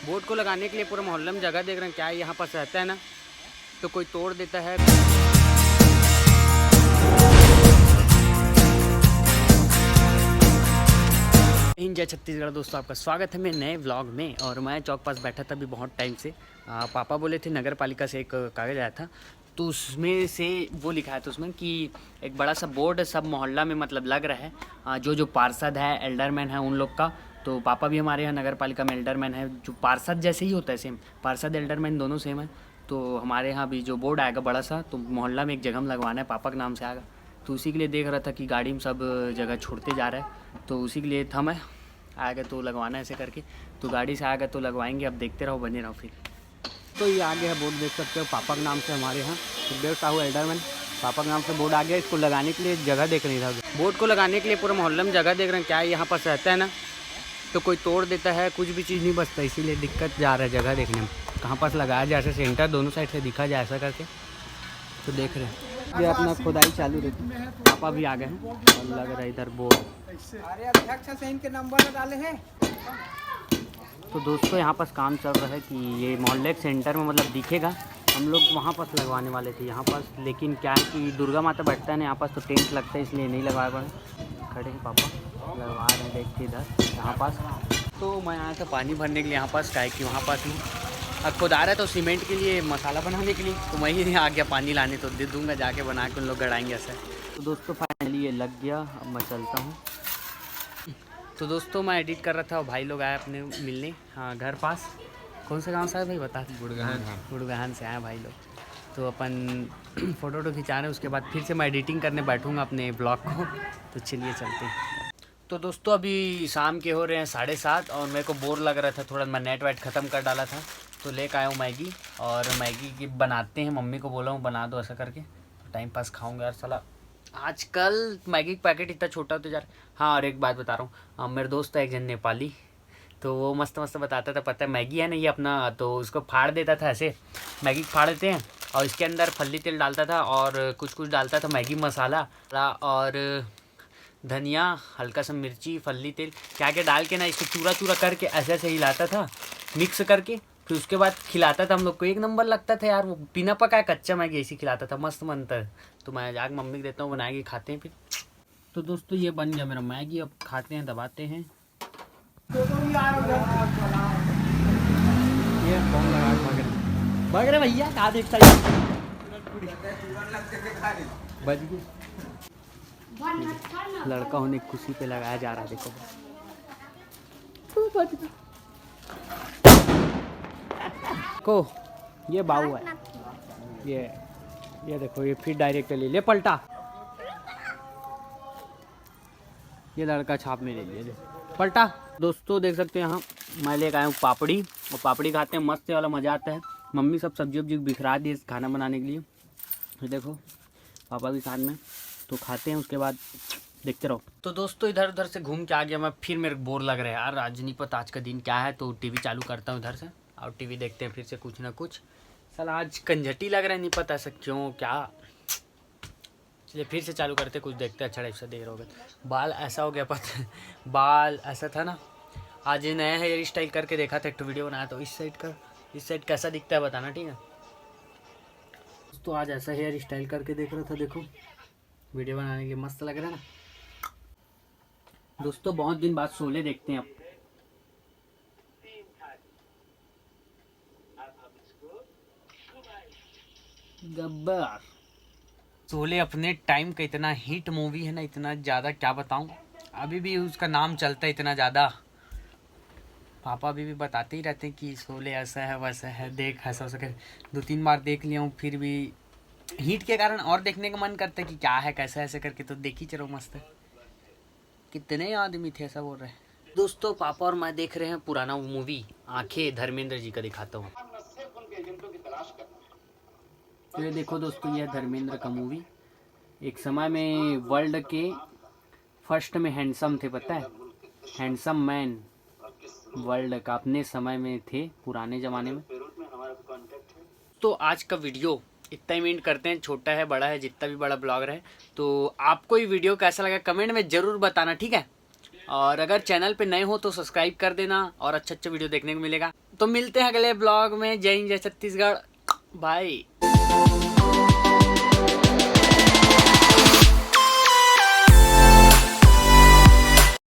Board को लगाने के लिए पूरे मोहल्ले में जगह देख रहे हैं। क्या है यहाँ पर रहता है ना, तो कोई तोड़ देता है। जय छत्तीसगढ़ दोस्तों, आपका स्वागत है मेरे नए व्लॉग में। और मैं चौक पास बैठा था अभी बहुत टाइम से। पापा बोले थे नगर पालिका से एक कागज़ आया था, तो उसमें से वो लिखा है तो उसमें कि एक बड़ा सा बोर्ड सब मोहल्ला में मतलब लग रहा है। जो पार्षद है, एल्डरमैन है, उन लोग का। तो पापा भी हमारे यहाँ नगर पालिका में एल्डरमैन है, जो पार्षद जैसे ही होता है, सेम पार्षद एल्डरमैन दोनों सेम है। तो हमारे यहाँ भी जो बोर्ड आएगा बड़ा सा, तो मोहल्ला में एक जगह में लगवाना है, पापा के नाम से आएगा। तो उसी के लिए देख रहा था कि गाड़ी में सब जगह छोड़ते जा रहा है, तो उसी के लिए था मैं आएगा तो लगवाना है ऐसे करके। तो गाड़ी से आएगा तो लगवाएंगे, अब देखते रहो, बने रहो फिर। तो ये आगे है बोर्ड, देख सकते हो, पापा के नाम से हमारे यहाँ सुखदेव साहू एल्डरमैन, पापा के नाम से बोर्ड आ गया। इसको लगाने के लिए जगह देख रही था, बोर्ड को लगाने के लिए पूरे मोहल्ले में जगह देख रहे हैं। क्या है यहाँ पर रहता है ना, तो कोई तोड़ देता है, कुछ भी चीज़ नहीं बचता, इसीलिए दिक्कत जा रहा है जगह देखने में, कहाँ पास लगाया जाए, ऐसे सेंटर दोनों साइड से दिखा जाए ऐसा करके। तो देख रहे हैं ये अपना खुदाई चालू रहती है। पापा भी आ गए हैं और लग रहा है इधर बोर्ड। अरे अध्यक्ष से इनके नंबर डाले हैं। तो दोस्तों यहाँ पास काम चल रहा है कि ये मोहल्ले के सेंटर में मतलब दिखेगा। हम लोग वहाँ पास लगवाने वाले थे यहाँ पास, लेकिन क्या है कि दुर्गा माता बैठता है ना यहाँ पास, तो टेंट लगता है, इसलिए नहीं लगवा पाए। खड़े हैं पापा, लगवा रहे हैं, देखते इधर यहाँ पास। तो मैं आया था पानी भरने के लिए यहाँ पास, क्या है कि वहाँ पास ही अब खुद आ रहा है, तो सीमेंट के लिए मसाला बनाने के लिए, तो मैं ही आ गया पानी लाने, तो दे दूँगा जाके बना के, उन लोग गड़ाएंगे ऐसा। तो दोस्तों फाइनली ये लग गया, अब मैं चलता हूँ। तो दोस्तों मैं एडिट कर रहा था और भाई लोग आए अपने मिलने, हाँ घर पास। कौन सा गांव से है भाई बता? गुड़गहन से आए भाई लोग। तो अपन फ़ोटो खिंचा रहे हैं, उसके बाद फिर से मैं एडिटिंग करने बैठूंगा अपने ब्लॉग को। तो चलिए चलते हैं। तो दोस्तों अभी शाम के हो रहे हैं 7:30 और मेरे को बोर लग रहा था थोड़ा, मैं नेट वेट ख़त्म कर डाला था, तो लेकर आया हूँ मैगी। और मैगी की बनाते हैं, मम्मी को बोला हूँ बना दो ऐसा करके, तो टाइम पास खाऊँगा यार साला। आजकल मैगी का पैकेट इतना छोटा होता जा रहा है। हाँ और एक बात बता रहा हूँ, मेरे दोस्त है एक जन नेपाली, तो वो मस्त मस्त बताता था, पता है मैगी है ना ये अपना, तो उसको फाड़ देता था ऐसे, मैगी फाड़ देते हैं और इसके अंदर फल्ली तेल डालता था और कुछ कुछ डालता था, मैगी मसाला और धनिया, हल्का सा मिर्ची, फल्ली तेल क्या क्या डाल के ना, इसको चूरा चूरा करके ऐसे ऐसे हिलाता था मिक्स करके, फिर उसके बाद खिलाता था हम लोग को। एक नंबर लगता था यार वो, बिना पकाए कच्चा मैगी ऐसे खिलाता था, मस्त बनता है। तो मैं जाके मम्मी को देता हूँ, बनाएगी, खाते हैं फिर। तो दोस्तों ये बन गया मेरा मैगी, अब खाते हैं, दबाते हैं। ये कौन लगा भाग रहे भैया, कहाँ देखता है बज गई। लड़का होने की खुशी पे लगाया जा रहा है, देखो को ये बाऊ है, ये देखो, ये फिर डायरेक्ट ले पलटा, ये लड़का छाप में ले लिया पलटा। दोस्तों देख सकते हैं यहाँ मैं लेकर आया हूँ पापड़ी, और पापड़ी खाते हैं, मस्त वाला मज़ा आता है। मम्मी सब सब्जी वब्जी बिखरा दी खाना बनाने के लिए, तो देखो पापा भी साथ में, तो खाते हैं, उसके बाद देखते रहो। तो दोस्तों इधर उधर से घूम के आ गया मैं, फिर मेरे बोर लग रहा है यार, आज नहीं पता आज का दिन क्या है, तो टीवी चालू करता हूँ इधर से और टीवी देखते हैं फिर से कुछ ना कुछ। साला आज कंजटी लग रहा है, नहीं पता ऐसा क्यों क्या। चलिए फिर से चालू करते, कुछ देखते हैं, अच्छा टाइप से देर हो गया। बाल ऐसा हो गया, पता बाल ऐसा था ना, आज नया हेयर स्टाइल करके देखा था, एक वीडियो बनाया, तो इस साइड कैसा दिखता है बताना, ठीक है। तो आज ऐसा हेयर स्टाइल करके देख रहा था, देखो वीडियो बनाने के लिए मस्त लग रहा है ना। दोस्तों बहुत दिन बाद शोले देखते हैं अब। गब्बर शोले अपने टाइम का इतना हिट मूवी है ना, इतना ज़्यादा क्या बताऊं, अभी भी उसका नाम चलता है इतना ज़्यादा। पापा अभी भी बताते ही रहते हैं कि शोले ऐसा है वैसा है, देख ऐसा हो सके। 2-3 बार देख लिया हूँ, फिर भी हीट के कारण और देखने का मन करता है कि क्या है कैसा ऐसे करके, तो देख ही चलो मस्त है। कितने आदमी थे ऐसा बोल रहे हैं। दोस्तों पापा और मैं देख रहे हैं पुराना मूवी आंखें, धर्मेंद्र जी का दिखाता हूँ। तो ये देखो दोस्तों, ये धर्मेंद्र का मूवी। एक समय में वर्ल्ड के फर्स्ट में हैंडसम थे, पता है, हैंडसम मैन वर्ल्ड का अपने समय में थे, पुराने ज़माने में। तो आज का वीडियो इतना ही एंड करते हैं, छोटा है बड़ा है जितना भी बड़ा ब्लॉगर है। तो आपको ये वीडियो कैसा लगा कमेंट में ज़रूर बताना, ठीक है। और अगर चैनल पे नए हो तो सब्सक्राइब कर देना, और अच्छा वीडियो देखने को मिलेगा। तो मिलते हैं अगले ब्लॉग में। जय हिंद, जय छत्तीसगढ़, बाय।